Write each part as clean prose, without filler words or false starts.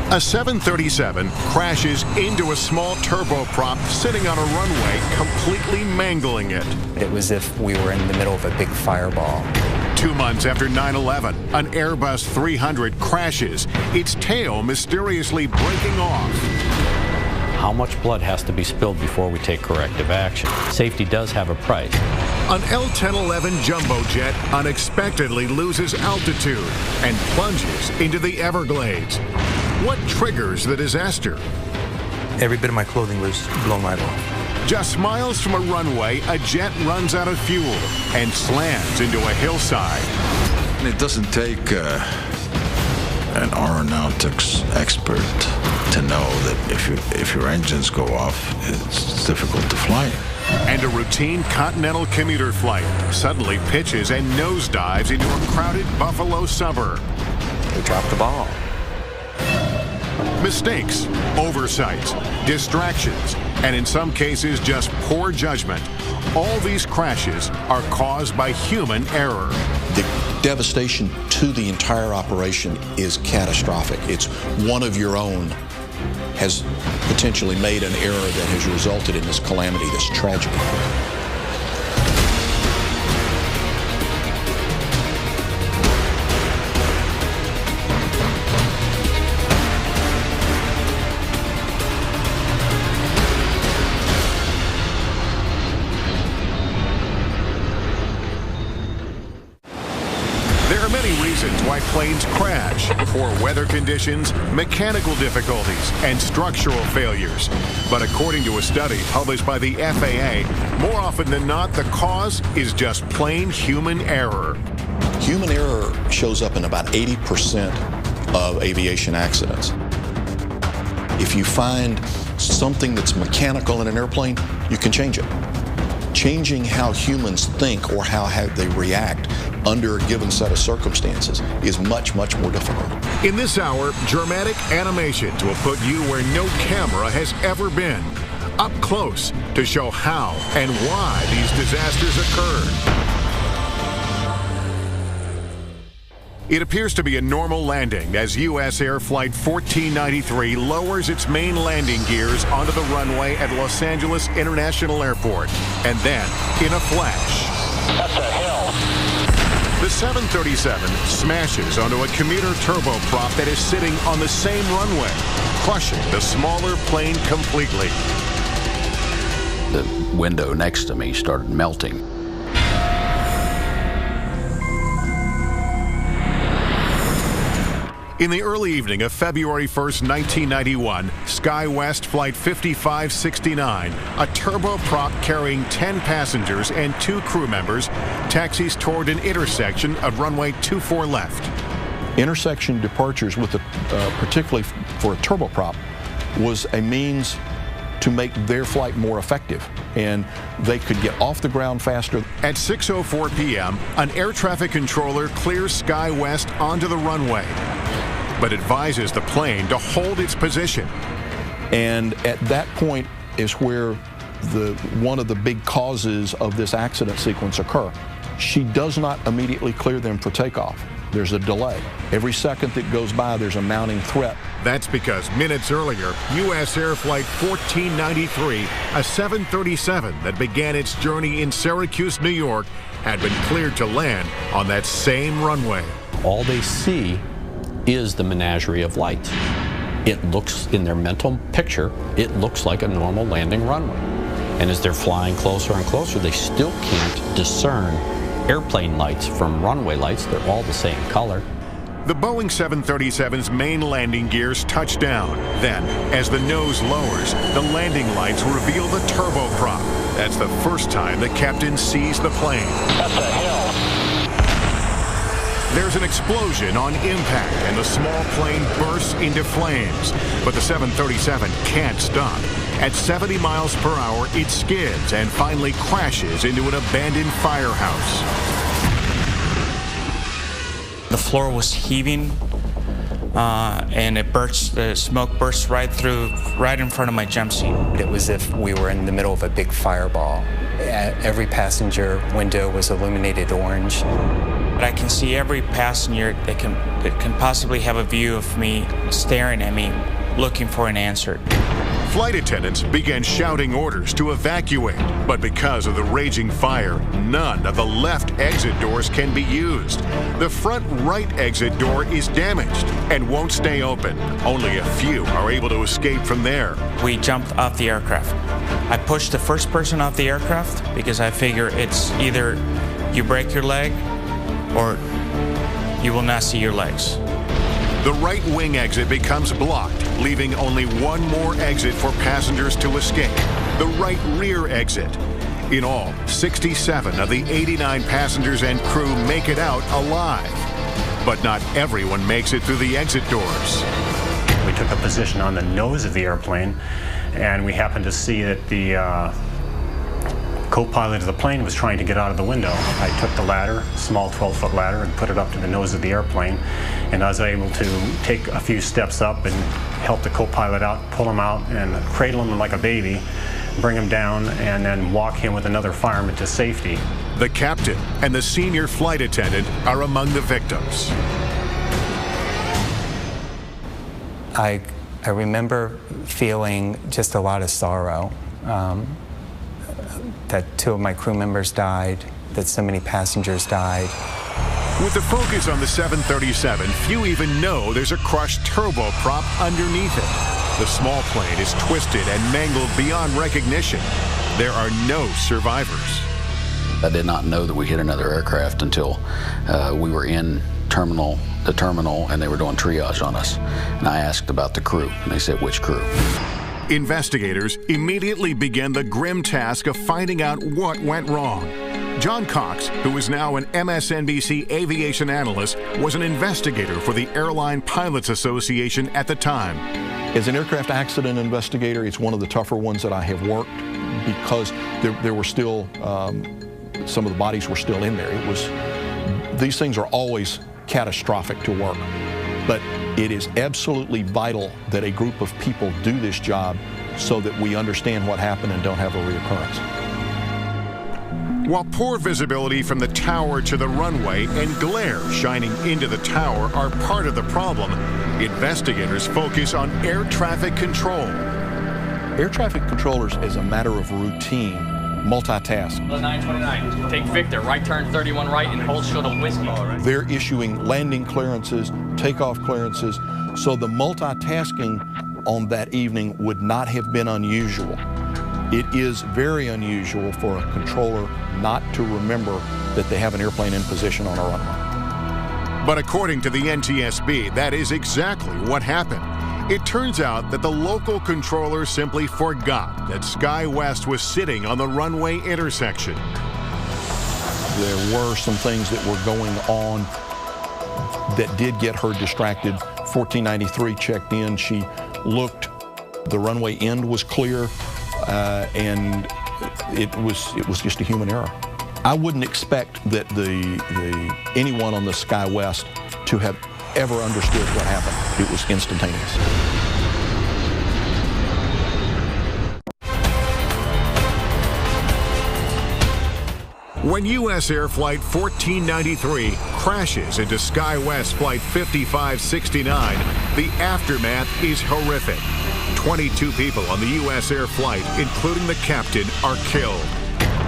A 737 crashes into a small turboprop sitting on a runway, completely mangling it. It was as if we were in the middle of a big fireball. 2 months after 9/11, an Airbus 300 crashes, its tail mysteriously breaking off. How much blood has to be spilled before we take corrective action? Safety does have a price. An L-1011 jumbo jet unexpectedly loses altitude and plunges into the Everglades. What triggers the disaster? Every bit of my clothing was blown right off. Just miles from a runway, a jet runs out of fuel and slams into a hillside. It doesn't take an aeronautics expert to know that if your engines go off, it's difficult to fly. And a routine continental commuter flight suddenly pitches and nosedives into a crowded Buffalo suburb. We dropped the ball. Mistakes, oversights, distractions, and in some cases just poor judgment. All these crashes are caused by human error. The devastation to the entire operation is catastrophic. It's one of your own has potentially made an error that has resulted in this calamity, this tragedy. There are many reasons why planes crash: poor weather conditions, mechanical difficulties, and structural failures. But according to a study published by the FAA, more often than not, the cause is just plain human error. Human error shows up in about 80% of aviation accidents. If you find something that's mechanical in an airplane, you can change it. Changing how humans think or how they react under a given set of circumstances is much, much more difficult. In this hour, dramatic animations will put you where no camera has ever been, up close to show how and why these disasters occurred. It appears to be a normal landing as U.S. Air Flight 1493 lowers its main landing gears onto the runway at Los Angeles International Airport. And then, in a flash, that's a hill. The 737 smashes onto a commuter turboprop that is sitting on the same runway, crushing the smaller plane completely. The window next to me started melting. In the early evening of February 1st, 1991, SkyWest Flight 5569, a turboprop carrying 10 passengers and 2 crew members, taxis toward an intersection of runway 24 left. Intersection departures, with particularly for a turboprop, was a means to make their flight more effective, and they could get off the ground faster. At 6:04 p.m., an air traffic controller clears SkyWest onto the runway, but advises the plane to hold its position. And at that point is where one of the big causes of this accident sequence occur. She does not immediately clear them for takeoff. There's a delay. Every second that goes by, there's a mounting threat. That's because minutes earlier, U.S. Air Flight 1493, a 737 that began its journey in Syracuse, New York, had been cleared to land on that same runway. All they see is the menagerie of lights. It looks, in their mental picture, it looks like a normal landing runway. And as they're flying closer and closer, they still can't discern airplane lights from runway lights. They're all the same color. The Boeing 737's main landing gears touch down. Then, as the nose lowers, the landing lights reveal the turboprop. That's the first time the captain sees the plane. That's a hill. There's an explosion on impact, and the small plane bursts into flames. But the 737 can't stop. At 70 miles per hour, it skids and finally crashes into an abandoned firehouse. The floor was heaving, and the smoke burst right in front of my jump seat. It was as if we were in the middle of a big fireball. Every passenger window was illuminated orange. but I can see every passenger that can possibly have a view of me staring at me, looking for an answer. Flight attendants began shouting orders to evacuate, but because of the raging fire, none of the left exit doors can be used. The front right exit door is damaged and won't stay open. Only a few are able to escape from there. We jumped off the aircraft. I pushed the first person off the aircraft because I figure it's either you break your leg or you will not see your legs. The right wing exit becomes blocked, leaving only one more exit for passengers to escape, the right rear exit. In all, 67 of the 89 passengers and crew make it out alive. But not everyone makes it through the exit doors. We took a position on the nose of the airplane, and we happened to see that the co-pilot of the plane was trying to get out of the window. I took the ladder, small 12-foot ladder, and put it up to the nose of the airplane. And I was able to take a few steps up and help the co-pilot out, pull him out, and cradle him like a baby, bring him down, and then walk him with another fireman to safety. The captain and the senior flight attendant are among the victims. I remember feeling just a lot of sorrow. That 2 of my crew members died, that so many passengers died. With the focus on the 737, few even know there's a crushed turboprop underneath it. The small plane is twisted and mangled beyond recognition. There are no survivors. I did not know that we hit another aircraft until we were in the terminal, and they were doing triage on us. And I asked about the crew, and they said, "Which crew?" Investigators immediately began the grim task of finding out what went wrong. John Cox, who is now an MSNBC aviation analyst, was an investigator for the Airline Pilots Association at the time. As an aircraft accident investigator, it's one of the tougher ones that I have worked because there were still, some of the bodies were still in there. These things are always catastrophic to work, but it is absolutely vital that a group of people do this job so that we understand what happened and don't have a reoccurrence. While poor visibility from the tower to the runway and glare shining into the tower are part of the problem, investigators focus on air traffic control. Air traffic controllers, as a matter of routine, multitask. 929, take Victor, right turn 31 right and hold short of Whiskey. They're issuing landing clearances, takeoff clearances, so the multitasking on that evening would not have been unusual. It is very unusual for a controller not to remember that they have an airplane in position on a runway. But according to the NTSB, that is exactly what happened. It turns out that the local controller simply forgot that SkyWest was sitting on the runway intersection. There were some things that were going on that did get her distracted. 1493 checked in. She looked. The runway end was clear, and it was just a human error. I wouldn't expect that anyone on the SkyWest to have ever understood what happened. It was instantaneous. When U.S. Air Flight 1493 crashes into SkyWest Flight 5569, the aftermath is horrific. 22 people on the U.S. Air flight, including the captain, are killed.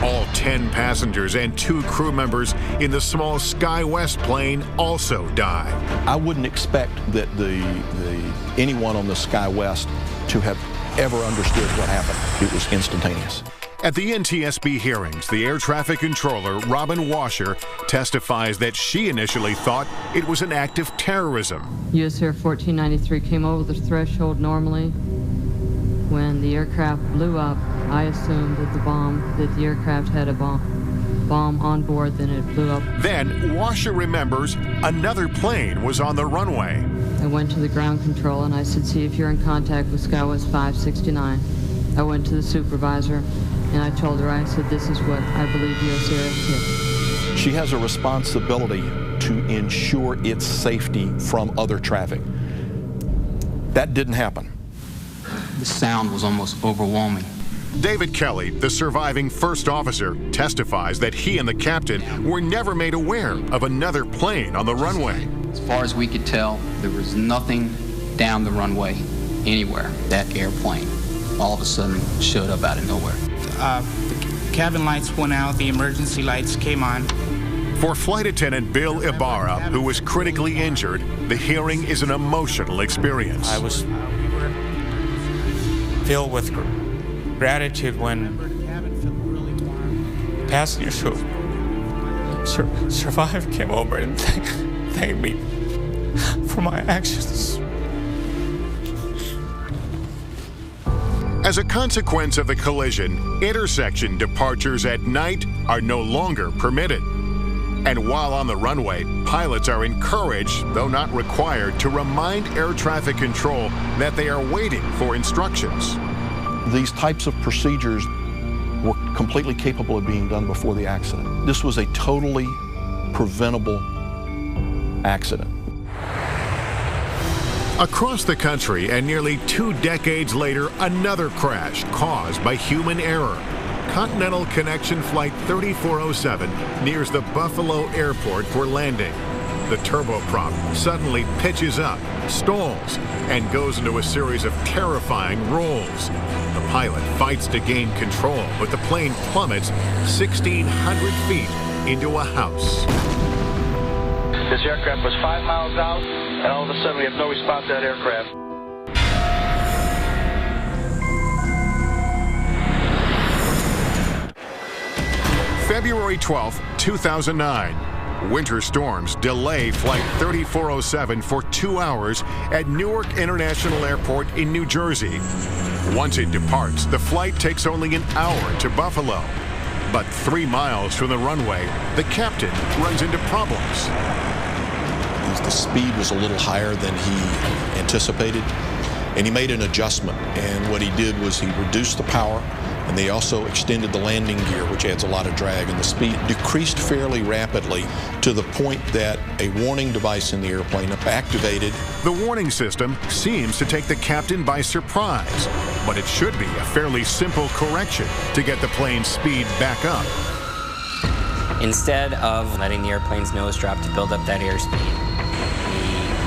All 10 passengers and 2 crew members in the small SkyWest plane also die. I wouldn't expect that anyone on the SkyWest to have ever understood what happened. It was instantaneous. At the NTSB hearings, the air traffic controller, Robin Washer, testifies that she initially thought it was an act of terrorism. U.S. Air 1493 came over the threshold normally. When the aircraft blew up, I assumed that the aircraft had a bomb on board, then it blew up. Then Washer remembers another plane was on the runway. I went to the ground control and I said, see if you're in contact with SkyWest 569. I went to the supervisor and I told her, I said, this is what I believe U.S. Air hit. She has a responsibility to ensure its safety from other traffic. That didn't happen. The sound was almost overwhelming. David Kelly, the surviving first officer, testifies that he and the captain were never made aware of another plane on the runway. As far as we could tell, there was nothing down the runway anywhere. That airplane all of a sudden showed up out of nowhere. The cabin lights went out, the emergency lights came on. For Flight Attendant Bill Ibarra, who was critically injured, the hearing is an emotional experience. I was filled with gratitude when passengers who survived came over and thanked me for my actions. As a consequence of the collision, intersection departures at night are no longer permitted. And while on the runway, pilots are encouraged, though not required, to remind air traffic control that they are waiting for instructions. These types of procedures were completely capable of being done before the accident. This was a totally preventable accident. Across the country, and nearly 2 decades later, another crash caused by human error. Continental Connection Flight 3407 nears the Buffalo Airport for landing. The turboprop suddenly pitches up, stalls, and goes into a series of terrifying rolls. The pilot fights to gain control, but the plane plummets 1,600 feet into a house. This aircraft was 5 miles out, and all of a sudden we have no response to that aircraft. February 12, 2009. Winter storms delay Flight 3407 for 2 hours at Newark International Airport in New Jersey. Once it departs, the flight takes only an hour to Buffalo. But 3 miles from the runway, the captain runs into problems. The speed was a little higher than he anticipated, and he made an adjustment. And what he did was he reduced the power, and they also extended the landing gear, which adds a lot of drag, and the speed decreased fairly rapidly to the point that a warning device in the airplane activated. The warning system seems to take the captain by surprise, but it should be a fairly simple correction to get the plane's speed back up. Instead of letting the airplane's nose drop to build up that airspeed,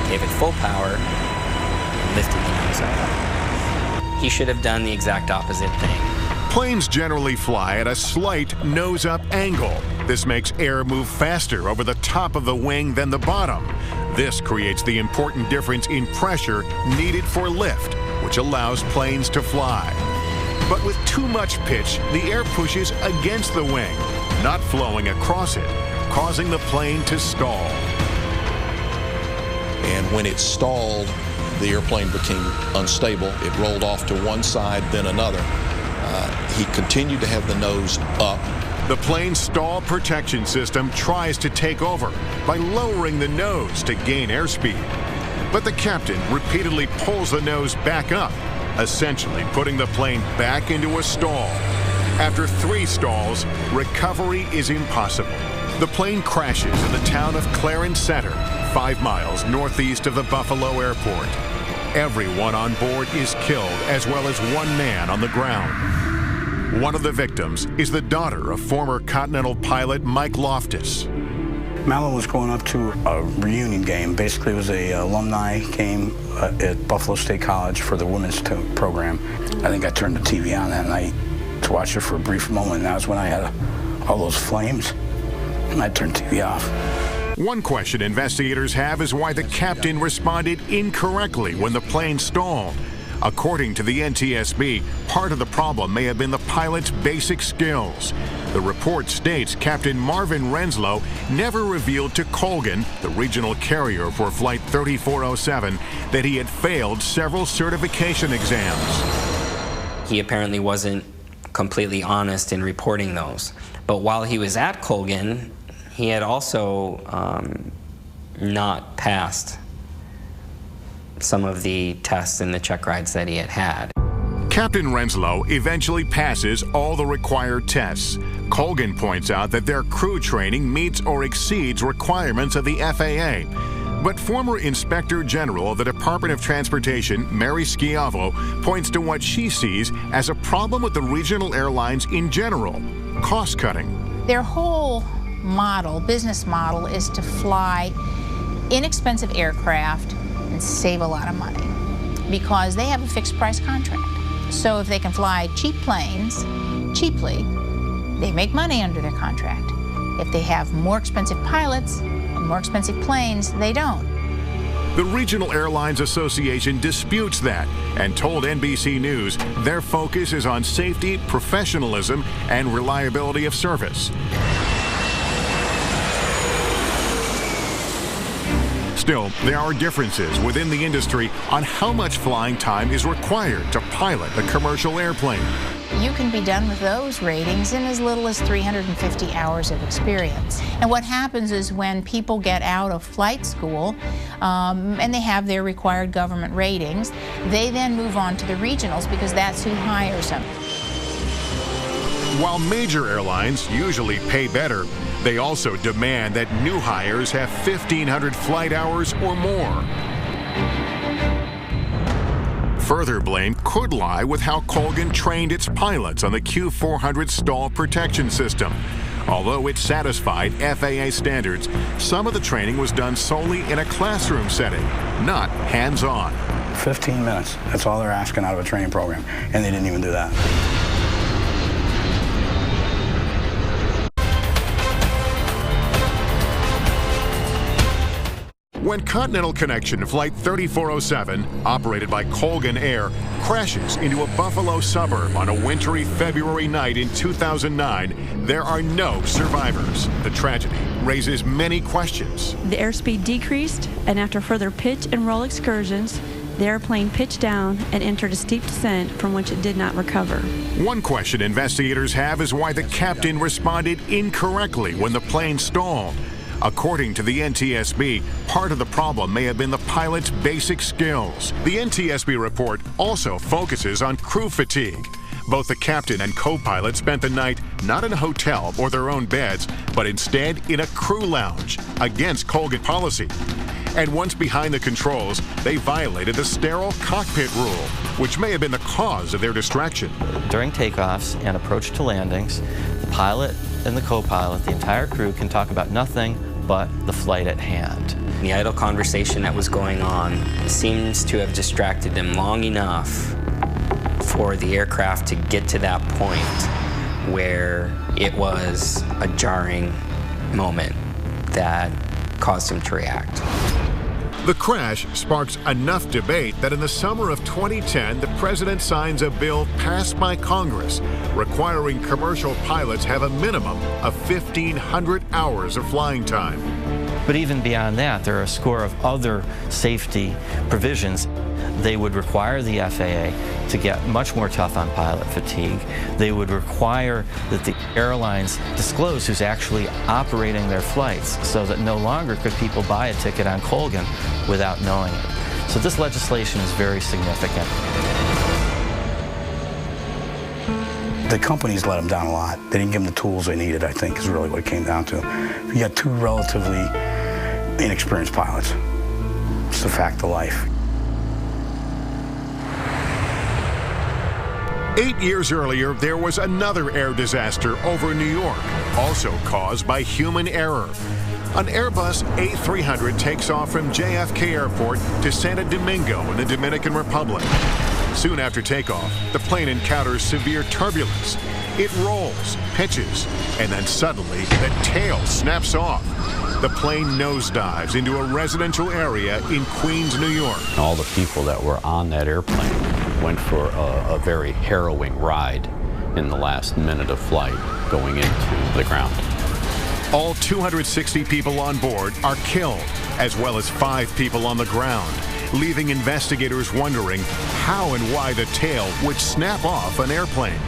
he gave it full power and lifted the nose up. He should have done the exact opposite thing. Planes generally fly at a slight nose-up angle. This makes air move faster over the top of the wing than the bottom. This creates the important difference in pressure needed for lift, which allows planes to fly. But with too much pitch, the air pushes against the wing, not flowing across it, causing the plane to stall. And when it stalled, the airplane became unstable. It rolled off to one side, then another. He continued to have the nose up. The plane's stall protection system tries to take over by lowering the nose to gain airspeed. But the captain repeatedly pulls the nose back up, essentially putting the plane back into a stall. After 3 stalls, recovery is impossible. The plane crashes in the town of Clarence Center, 5 miles northeast of the Buffalo Airport. Everyone on board is killed, as well as 1 man on the ground. One of the victims is the daughter of former Continental pilot Mike Loftus. Mallow was going up to a reunion game. Basically, it was a alumni game at Buffalo State College for the women's program. I think I turned the TV on that night to watch it for a brief moment, and that was when I had all those flames, and I turned the TV off. One question investigators have is why the captain responded incorrectly when the plane stalled. According to the NTSB, part of the problem may have been the pilot's basic skills. The report states Captain Marvin Renslow never revealed to Colgan, the regional carrier for Flight 3407, that he had failed several certification exams. He apparently wasn't completely honest in reporting those. But while he was at Colgan, he had also not passed some of the tests and the check rides that he had had. Captain Renslow eventually passes all the required tests. Colgan points out that their crew training meets or exceeds requirements of the FAA. But former Inspector General of the Department of Transportation, Mary Schiavo, points to what she sees as a problem with the regional airlines in general: cost-cutting. Their whole model, business model, is to fly inexpensive aircraft and save a lot of money because they have a fixed price contract. So if they can fly cheap planes cheaply, they make money under their contract. If they have more expensive pilots and more expensive planes, they don't. The Regional Airlines Association disputes that and told NBC News their focus is on safety, professionalism, and reliability of service. Still, there are differences within the industry on how much flying time is required to pilot a commercial airplane. You can be done with those ratings in as little as 350 hours of experience. And what happens is when people get out of flight school and they have their required government ratings, they then move on to the regionals because that's who hires them. While major airlines usually pay better, they also demand that new hires have 1,500 flight hours or more. Further blame could lie with how Colgan trained its pilots on the Q400 stall protection system. Although it satisfied FAA standards, some of the training was done solely in a classroom setting, not hands-on. 15 minutes, that's all they're asking out of a training program, and they didn't even do that. When Continental Connection Flight 3407, operated by Colgan Air, crashes into a Buffalo suburb on a wintry February night in 2009, there are no survivors. The tragedy raises many questions. The airspeed decreased, and after further pitch and roll excursions, the airplane pitched down and entered a steep descent from which it did not recover. One question investigators have is why the captain responded incorrectly when the plane stalled. According to the NTSB, part of the problem may have been the pilot's basic skills. The NTSB report also focuses on crew fatigue. Both the captain and co-pilot spent the night not in a hotel or their own beds, but instead in a crew lounge, against Colgan policy. And once behind the controls, they violated the sterile cockpit rule, which may have been the cause of their distraction. During takeoffs and approach to landings, the pilot and the co-pilot, the entire crew, can talk about nothing but the flight at hand. The idle conversation that was going on seems to have distracted them long enough for the aircraft to get to that point where it was a jarring moment that caused them to react. The crash sparks enough debate that in the summer of 2010, the president signs a bill passed by Congress requiring commercial pilots have a minimum of 1,500 hours of flying time. But even beyond that, there are a score of other safety provisions. They would require the FAA to get much more tough on pilot fatigue. They would require that the airlines disclose who's actually operating their flights so that no longer could people buy a ticket on Colgan without knowing it. So this legislation is very significant. The companies let them down a lot. They didn't give them the tools they needed, I think, is really what it came down to. You got two relatively inexperienced pilots. It's the fact of life. 8 years earlier, there was another air disaster over New York, also caused by human error. An Airbus A300 takes off from JFK Airport to Santo Domingo in the Dominican Republic. Soon after takeoff, the plane encounters severe turbulence. It rolls, pitches, and then suddenly the tail snaps off. The plane nosedives into a residential area in Queens, New York. All the people that were on that airplane went for a very harrowing ride in the last minute of flight going into the ground. All 260 people on board are killed, as well as 5 people on the ground, leaving investigators wondering how and why the tail would snap off an airplane.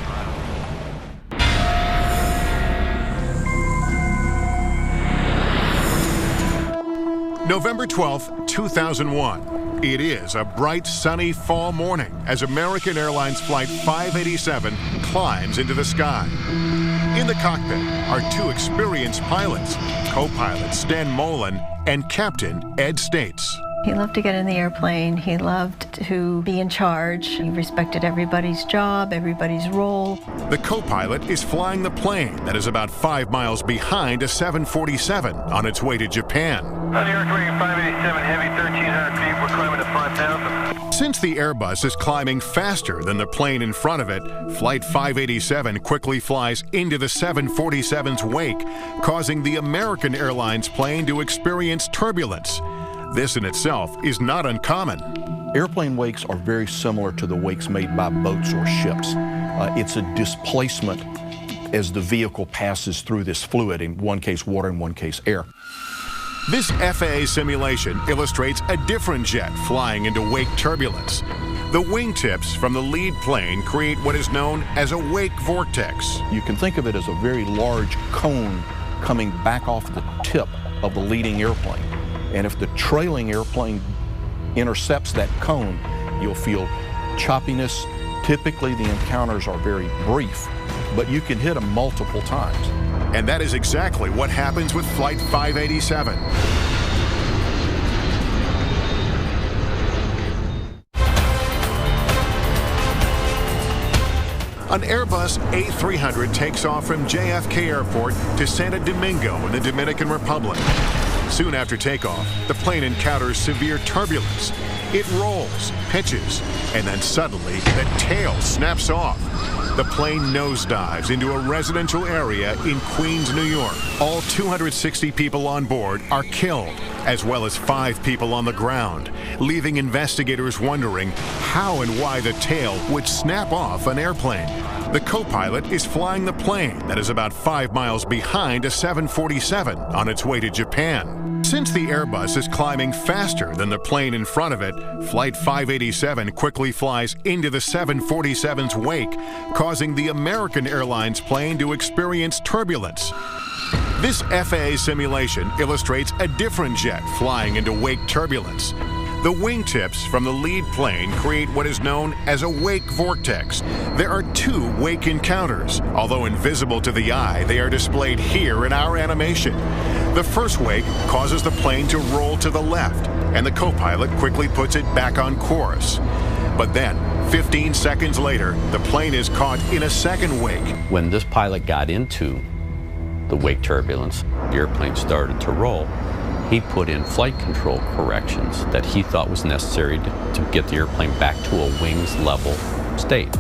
November 12, 2001. It is a bright, sunny fall morning as American Airlines Flight 587 climbs into the sky. In the cockpit are two experienced pilots, co-pilot Stan Mullen and Captain Ed States. He loved to get in the airplane. He loved to be in charge. He respected everybody's job, everybody's role. The co-pilot is flying the plane that is about 5 miles behind a 747 on its way to Japan. On the Aircraft 587 Heavy, 1,300 feet, we're climbing to 5,000. Since the Airbus is climbing faster than the plane in front of it, Flight 587 quickly flies into the 747's wake, causing the American Airlines plane to experience turbulence. This in itself is not uncommon. Airplane wakes are very similar to the wakes made by boats or ships. It's a displacement as the vehicle passes through this fluid, in one case water, in one case air. This FAA simulation illustrates a different jet flying into wake turbulence. The wingtips from the lead plane create what is known as a wake vortex. You can think of it as a very large cone coming back off the tip of the leading airplane. And if the trailing airplane intercepts that cone, you'll feel choppiness. Typically, the encounters are very brief, but you can hit them multiple times. And that is exactly what happens with Flight 587. An Airbus A300 takes off from JFK Airport to Santo Domingo in the Dominican Republic. Soon after takeoff, the plane encounters severe turbulence. It rolls, pitches, and then suddenly the tail snaps off. The plane nosedives into a residential area in Queens, New York. All 260 people on board are killed, as well as 5 people on the ground, leaving investigators wondering how and why the tail would snap off an airplane. The co-pilot is flying the plane that is about 5 miles behind a 747 on its way to Japan. Since the Airbus is climbing faster than the plane in front of it, Flight 587 quickly flies into the 747's wake, causing the American Airlines plane to experience turbulence. This FAA simulation illustrates a different jet flying into wake turbulence. The wingtips from the lead plane create what is known as a wake vortex. There are 2 wake encounters. Although invisible to the eye, they are displayed here in our animation. The first wake causes the plane to roll to the left, and the co-pilot quickly puts it back on course. But then, 15 seconds later, the plane is caught in a second wake. When this pilot got into the wake turbulence, the airplane started to roll. He put in flight control corrections that he thought was necessary to get the airplane back to a wings level state.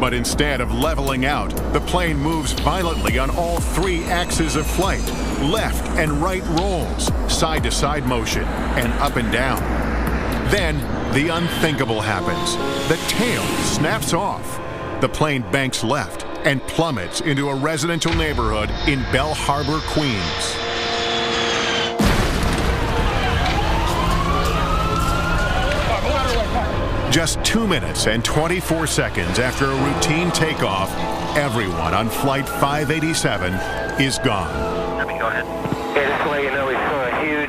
But instead of leveling out, the plane moves violently on all 3 axes of flight. Left and right rolls, side-to-side motion, and up and down. Then, the unthinkable happens. The tail snaps off. The plane banks left and plummets into a residential neighborhood in Bell Harbor, Queens. Just 2 minutes and 24 seconds after a routine takeoff, everyone on Flight 587 is gone. Go ahead. Yeah, just to let you know, we saw a huge,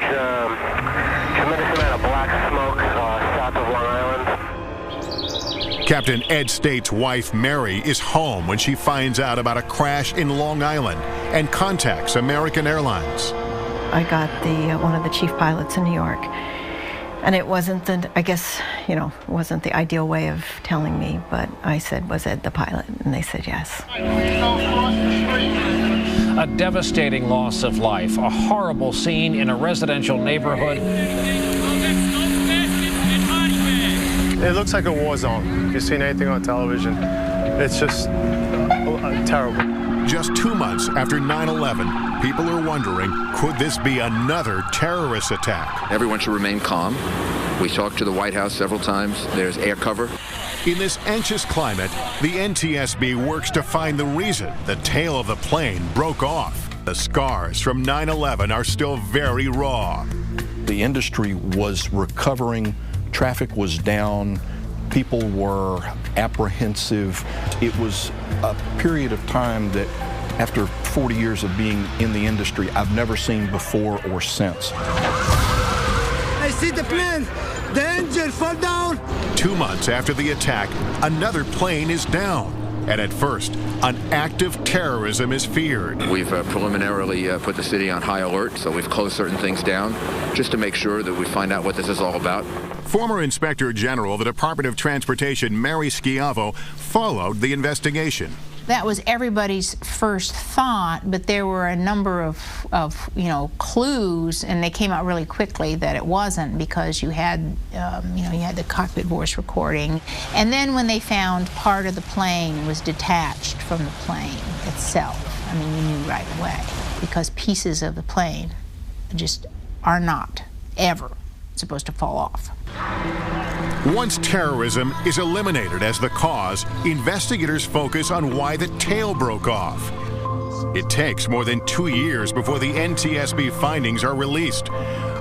tremendous amount of black smoke south of Long Island. Captain Ed States' wife, Mary, is home when she finds out about a crash in Long Island and contacts American Airlines. I got one of the chief pilots in New York. And it wasn't I guess, it wasn't the ideal way of telling me, but I said, was Ed the pilot? And they said yes. A devastating loss of life, a horrible scene in a residential neighborhood. It looks like a war zone. If you've seen anything on television, it's just terrible. Just 2 months after 9/11, people are wondering, could this be another terrorist attack? Everyone should remain calm. We talked to the White House several times. There's air cover. In this anxious climate, the NTSB works to find the reason the tail of the plane broke off. The scars from 9/11 are still very raw. The industry was recovering. Traffic was down. People were apprehensive. It was a period of time that, after 40 years of being in the industry, I've never seen before or since. I see the plane. The engine fall down. 2 months after the attack, another plane is down. And at first, an act of terrorism is feared. We've preliminarily put the city on high alert, so we've closed certain things down just to make sure that we find out what this is all about. Former Inspector General of the Department of Transportation, Mary Schiavo, followed the investigation. That was everybody's first thought, but there were a number of clues, and they came out really quickly that it wasn't, because you had, you had the cockpit voice recording. And then when they found part of the plane was detached from the plane itself, I mean, you knew right away, because pieces of the plane just are not ever supposed to fall off. Once terrorism is eliminated as the cause, investigators focus on why the tail broke off. It takes more than 2 years before the NTSB findings are released.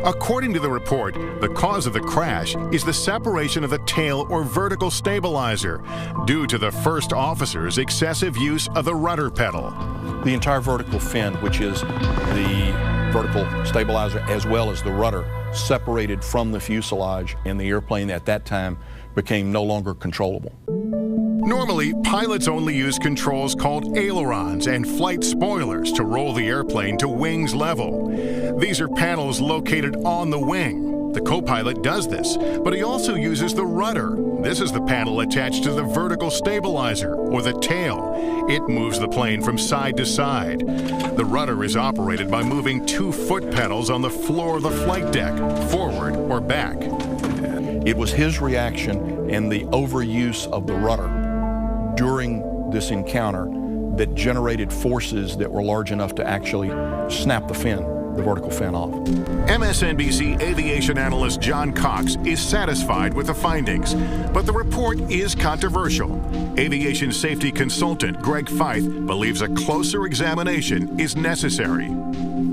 According to the report, the cause of the crash is the separation of the tail or vertical stabilizer due to the first officer's excessive use of the rudder pedal. The entire vertical fin, which is the vertical stabilizer as well as the rudder, separated from the fuselage, and the airplane at that time became no longer controllable. Normally, pilots only use controls called ailerons and flight spoilers to roll the airplane to wings level. These are panels located on the wing. The co-pilot does this, but he also uses the rudder. This is the panel attached to the vertical stabilizer, or the tail. It moves the plane from side to side. The rudder is operated by moving 2 foot pedals on the floor of the flight deck, forward or back. It was his reaction and the overuse of the rudder during this encounter that generated forces that were large enough to actually snap the fin, the vertical fin, off. MSNBC aviation analyst John Cox is satisfied with the findings, but the report is controversial. Aviation safety consultant Greg Feith believes a closer examination is necessary.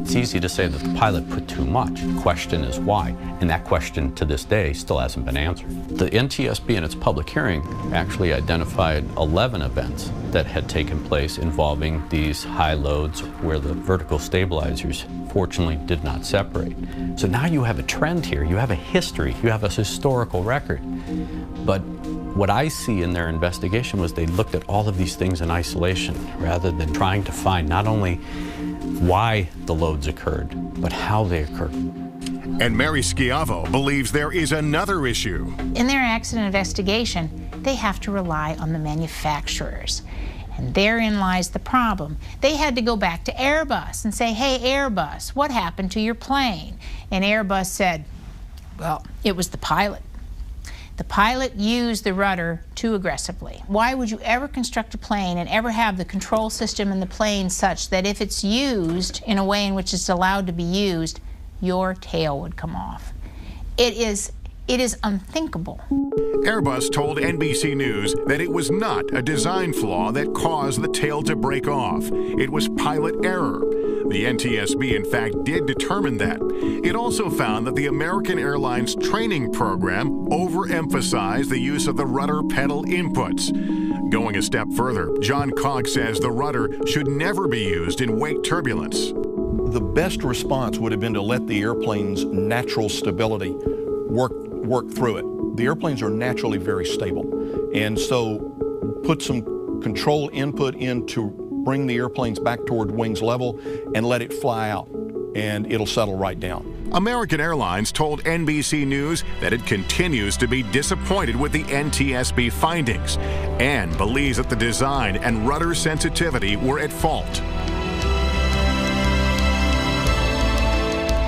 It's easy to say that the pilot put too much. The question is why, and that question to this day still hasn't been answered. The NTSB in its public hearing actually identified 11 events that had taken place involving these high loads where the vertical stabilizers fortunately did not separate. So now you have a trend here, you have a history, you have a historical record. But what I see in their investigation was they looked at all of these things in isolation rather than trying to find not only why the loads occurred, but how they occurred. And Mary Schiavo believes there is another issue. In their accident investigation, they have to rely on the manufacturers. And therein lies the problem. They had to go back to Airbus and say, hey, Airbus, what happened to your plane? And Airbus said, well, it was the pilot. The pilot used the rudder too aggressively. Why would you ever construct a plane and ever have the control system in the plane such that if it's used in a way in which it's allowed to be used, your tail would come off? It is unthinkable. Airbus told NBC News that it was not a design flaw that caused the tail to break off. It was pilot error. The NTSB, in fact, did determine that. It also found that the American Airlines training program overemphasized the use of the rudder pedal inputs. Going a step further, John Cox says the rudder should never be used in wake turbulence. The best response would have been to let the airplane's natural stability work through it. The airplanes are naturally very stable, and so put some control input in to bring the airplanes back toward wings level and let it fly out, and it'll settle right down. American Airlines told NBC News that it continues to be disappointed with the NTSB findings and believes that the design and rudder sensitivity were at fault.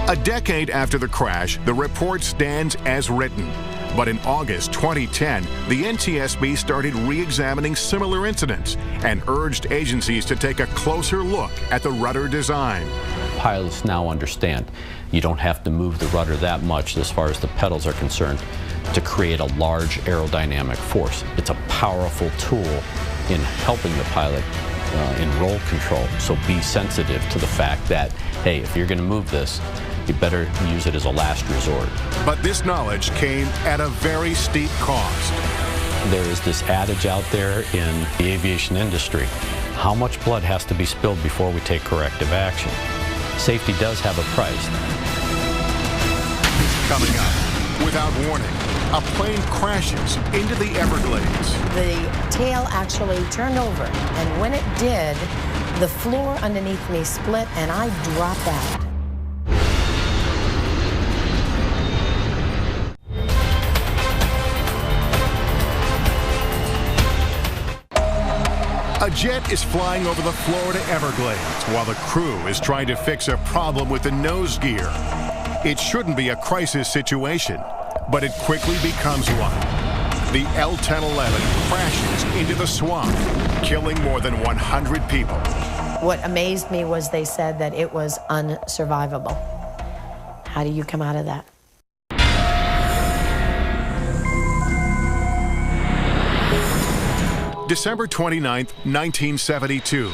A decade after the crash, the report stands as written. But in August 2010, the NTSB started re-examining similar incidents and urged agencies to take a closer look at the rudder design. Pilots now understand you don't have to move the rudder that much as far as the pedals are concerned to create a large aerodynamic force. It's a powerful tool in helping the pilot in roll control. So be sensitive to the fact that, hey, if you're going to move this, you better use it as a last resort. But this knowledge came at a very steep cost. There is this adage out there in the aviation industry: how much blood has to be spilled before we take corrective action? Safety does have a price. Coming up, without warning, a plane crashes into the Everglades. The tail actually turned over, and when it did, the floor underneath me split and I dropped out. A jet is flying over the Florida Everglades while the crew is trying to fix a problem with the nose gear. It shouldn't be a crisis situation, but it quickly becomes one. The L-1011 crashes into the swamp, killing more than 100 people. What amazed me was they said that it was unsurvivable. How do you come out of that? December 29, 1972.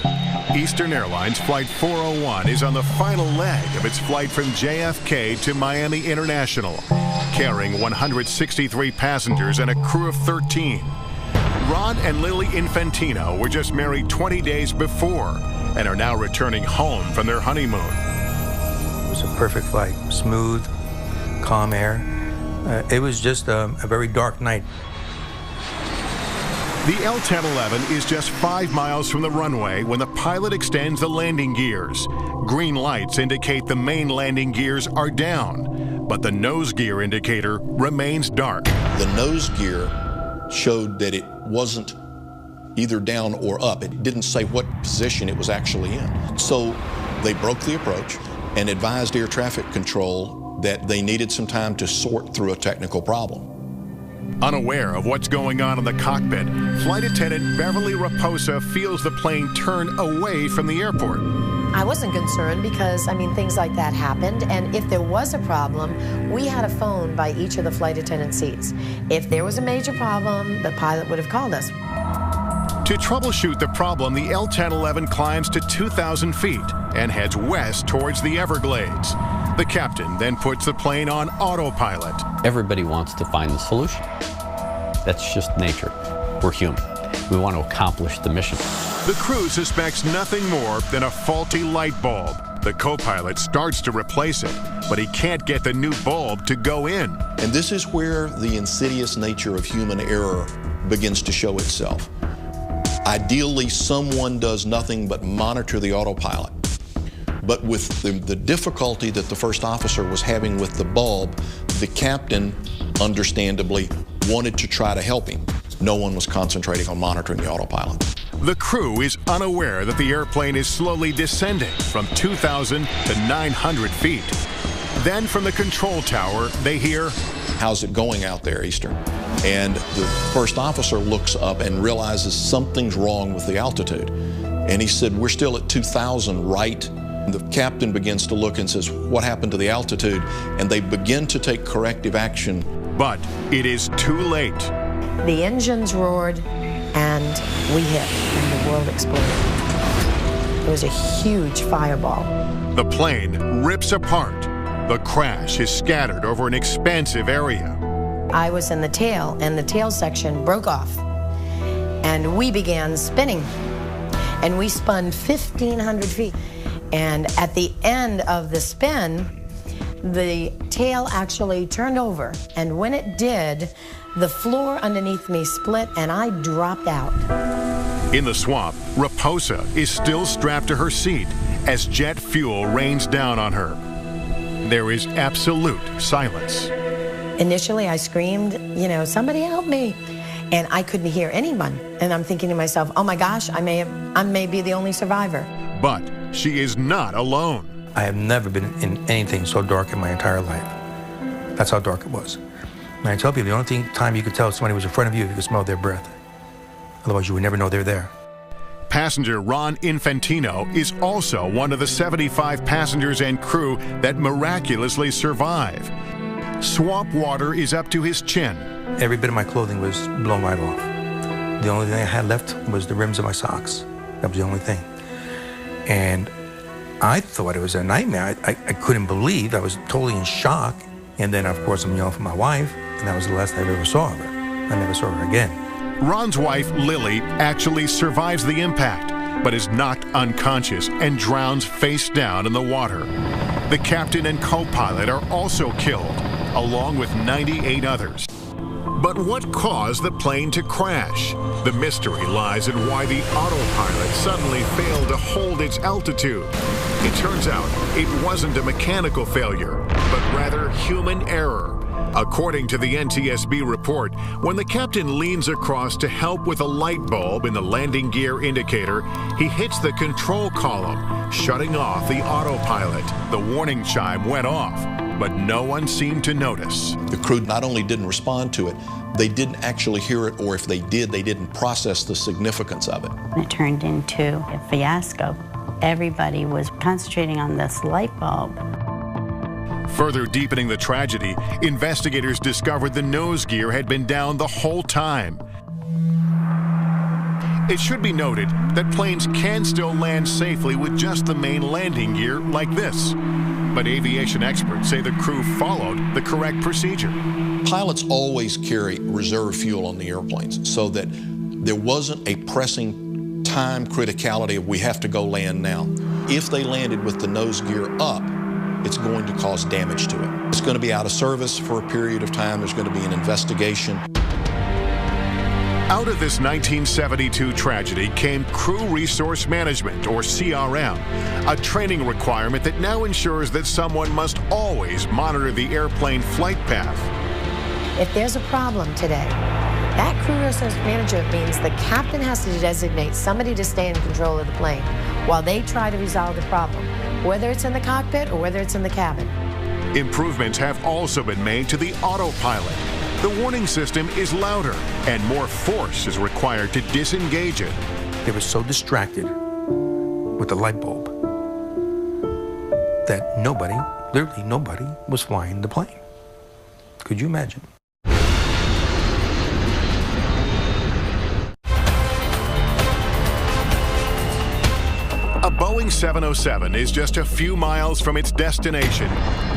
Eastern Airlines Flight 401 is on the final leg of its flight from JFK to Miami International, carrying 163 passengers and a crew of 13. Ron and Lily Infantino were just married 20 days before and are now returning home from their honeymoon. It was a perfect flight, smooth, calm air. It was just a very dark night. The L-1011 is just 5 miles from the runway when the pilot extends the landing gears. Green lights indicate the main landing gears are down, but the nose gear indicator remains dark. The nose gear showed that it wasn't either down or up. It didn't say what position it was actually in. So they broke the approach and advised air traffic control that they needed some time to sort through a technical problem. Unaware of what's going on in the cockpit, Flight Attendant Beverly Raposa feels the plane turn away from the airport. I wasn't concerned because, things like that happened, and if there was a problem, we had a phone by each of the flight attendant seats. If there was a major problem, the pilot would have called us. To troubleshoot the problem, the L-1011 climbs to 2,000 feet and heads west towards the Everglades. The captain then puts the plane on autopilot. Everybody wants to find the solution. That's just nature. We're human. We want to accomplish the mission. The crew suspects nothing more than a faulty light bulb. The co-pilot starts to replace it, but he can't get the new bulb to go in. And this is where the insidious nature of human error begins to show itself. Ideally, someone does nothing but monitor the autopilot. But with the difficulty that the first officer was having with the bulb, the captain, understandably, wanted to try to help him. No one was concentrating on monitoring the autopilot. The crew is unaware that the airplane is slowly descending from 2,000 to 900 feet. Then from the control tower, they hear, "How's it going out there, Eastern?" And the first officer looks up and realizes something's wrong with the altitude. And he said, "We're still at 2,000, right?" The captain begins to look and says, "What happened to the altitude?" And they begin to take corrective action. But it is too late. The engines roared and we hit and the world exploded. It was a huge fireball. The plane rips apart. The crash is scattered over an expansive area. I was in the tail and the tail section broke off and we began spinning and we spun 1,500 feet. And at the end of the spin, the tail actually turned over. And when it did, the floor underneath me split and I dropped out. In the swamp, Raposa is still strapped to her seat as jet fuel rains down on her. There is absolute silence. Initially, I screamed, "Somebody help me." And I couldn't hear anyone. And I'm thinking to myself, oh my gosh, I may be the only survivor. But she is not alone. I have never been in anything so dark in my entire life. That's how dark it was. And I tell people, the only time you could tell somebody was in front of you, you could smell their breath. Otherwise, you would never know they're there. Passenger Ron Infantino is also one of the 75 passengers and crew that miraculously survive. Swamp water is up to his chin. Every bit of my clothing was blown right off. The only thing I had left was the rims of my socks. That was the only thing. And I thought it was a nightmare. I couldn't believe. I was totally in shock. And then, of course, I'm yelling for my wife, and that was the last I ever saw of her. I never saw her again. Ron's wife, Lily, actually survives the impact, but is knocked unconscious and drowns face down in the water. The captain and co-pilot are also killed, along with 98 others. But what caused the plane to crash? The mystery lies in why the autopilot suddenly failed to hold its altitude. It turns out it wasn't a mechanical failure, but rather human error. According to the NTSB report, when the captain leans across to help with a light bulb in the landing gear indicator, he hits the control column, shutting off the autopilot. The warning chime went off, but no one seemed to notice. The crew not only didn't respond to it, they didn't actually hear it, or if they did, they didn't process the significance of it. It turned into a fiasco. Everybody was concentrating on this light bulb. Further deepening the tragedy, investigators discovered the nose gear had been down the whole time. It should be noted that planes can still land safely with just the main landing gear like this. But aviation experts say the crew followed the correct procedure. Pilots always carry reserve fuel on the airplanes so that there wasn't a pressing time criticality of we have to go land now. If they landed with the nose gear up, it's going to cause damage to it. It's going to be out of service for a period of time. There's going to be an investigation. Out of this 1972 tragedy came Crew Resource Management, or CRM, a training requirement that now ensures that someone must always monitor the airplane flight path. If there's a problem today, that crew resource management means the captain has to designate somebody to stay in control of the plane while they try to resolve the problem, whether it's in the cockpit or whether it's in the cabin. Improvements have also been made to the autopilot. The warning system is louder and more force is required to disengage it. They were so distracted with the light bulb that nobody, literally nobody, was flying the plane. Could you imagine? A Boeing 707 is just a few miles from its destination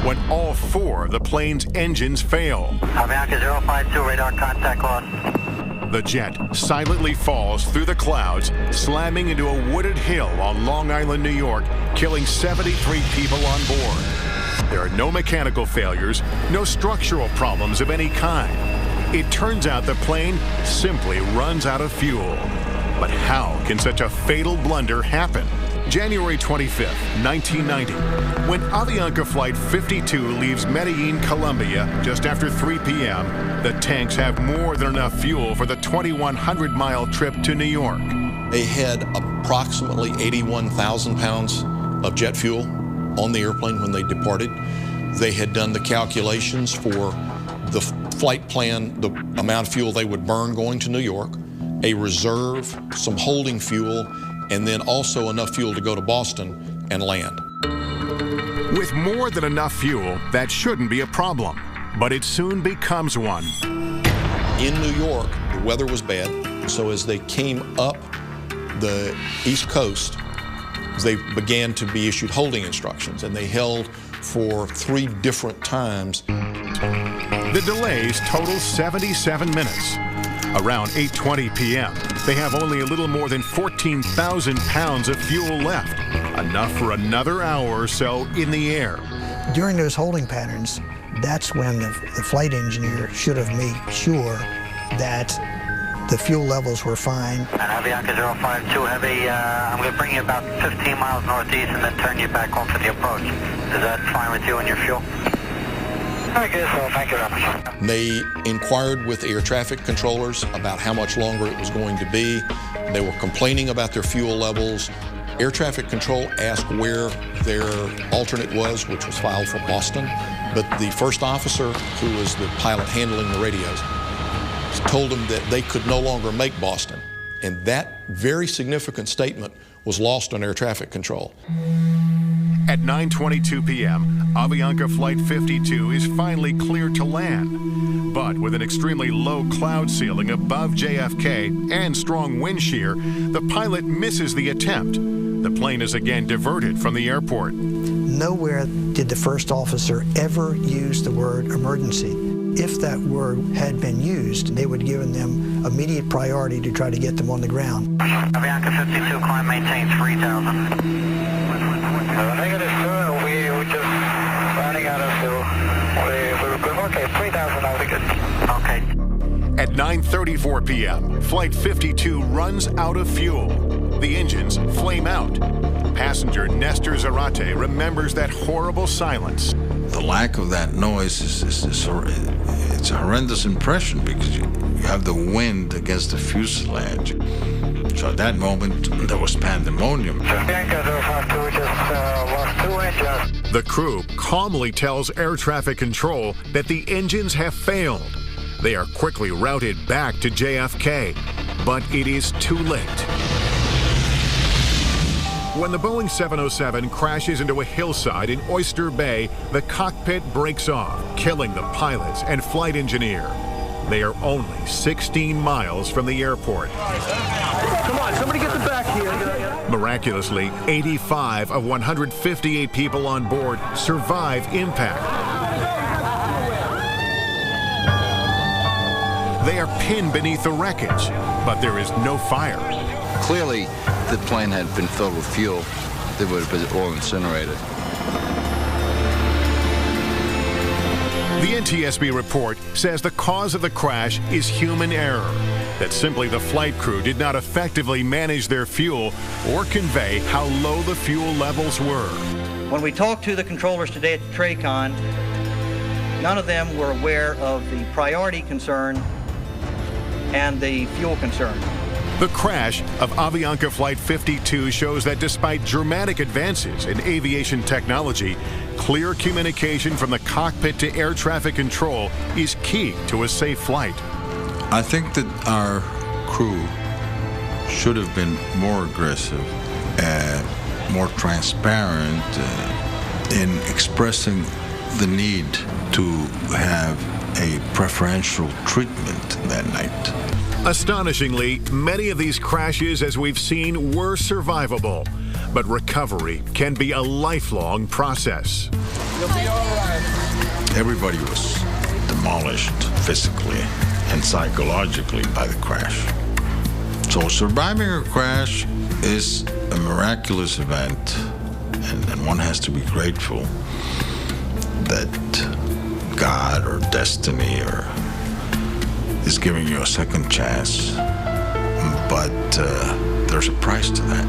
when all four of the plane's engines fail. Avianca 052, radar contact lost. The jet silently falls through the clouds, slamming into a wooded hill on Long Island, New York, killing 73 people on board. There are no mechanical failures, no structural problems of any kind. It turns out the plane simply runs out of fuel. But how can such a fatal blunder happen? January 25th, 1990, when Avianca Flight 52 leaves Medellin, Colombia, just after 3 p.m., the tanks have more than enough fuel for the 2,100-mile trip to New York. They had approximately 81,000 pounds of jet fuel on the airplane when they departed. They had done the calculations for the flight plan, the amount of fuel they would burn going to New York, a reserve, some holding fuel, and then also enough fuel to go to Boston and land. With more than enough fuel, that shouldn't be a problem, but it soon becomes one. In New York, the weather was bad, so as they came up the East Coast, they began to be issued holding instructions, and they held for 3 different times. The delays total 77 minutes. Around 8:20 p.m., they have only a little more than 14,000 pounds of fuel left, enough for another hour or so in the air. During those holding patterns, that's when the flight engineer should have made sure that the fuel levels were fine. And Avianca 052 Heavy, I'm going to bring you about 15 miles northeast and then turn you back home for the approach. Is that fine with you and your fuel? Okay, so thank you very much. They inquired with air traffic controllers about how much longer it was going to be. They were complaining about their fuel levels. Air traffic control asked where their alternate was, which was filed for Boston. But the first officer, who was the pilot handling the radios, told them that they could no longer make Boston. And that very significant statement was lost on air traffic control. At 9:22 p.m., Avianca Flight 52 is finally cleared to land. But with an extremely low cloud ceiling above JFK and strong wind shear, the pilot misses the attempt. The plane is again diverted from the airport. Nowhere did the first officer ever use the word emergency. If that word had been used, they would have given them immediate priority to try to get them on the ground. Avianca 52, climb maintain 3,000. Negative, sir. We're just running out of fuel. We're good. Okay, 3,000, that'll be good. Okay. At 9:34 p.m., Flight 52 runs out of fuel. The engines flame out. Passenger Nestor Zarate remembers that horrible silence. The lack of that noise it's a horrendous impression because you have the wind against the fuselage. So at that moment, there was pandemonium. The crew calmly tells air traffic control that the engines have failed. They are quickly routed back to JFK, but it is too late. When the Boeing 707 crashes into a hillside in Oyster Bay, the cockpit breaks off, killing the pilots and flight engineer. They are only 16 miles from the airport. Come on, somebody get the back here. Miraculously, 85 of 158 people on board survive impact. They are pinned beneath the wreckage, but there is no fire. Clearly, if the plane had been filled with fuel, they would have been all incinerated. The NTSB report says the cause of the crash is human error, that simply the flight crew did not effectively manage their fuel or convey how low the fuel levels were. When we talked to the controllers today at the TRACON, none of them were aware of the priority concern and the fuel concern. The crash of Avianca Flight 52 shows that despite dramatic advances in aviation technology, clear communication from the cockpit to air traffic control is key to a safe flight. I think that our crew should have been more aggressive and more transparent in expressing the need to have a preferential treatment that night. Astonishingly, many of these crashes, as we've seen, were survivable, but recovery can be a lifelong process. You'll be all right. Everybody was demolished physically and psychologically by the crash. So surviving a crash is a miraculous event, and one has to be grateful that God or destiny is giving you a second chance, but there's a price to that.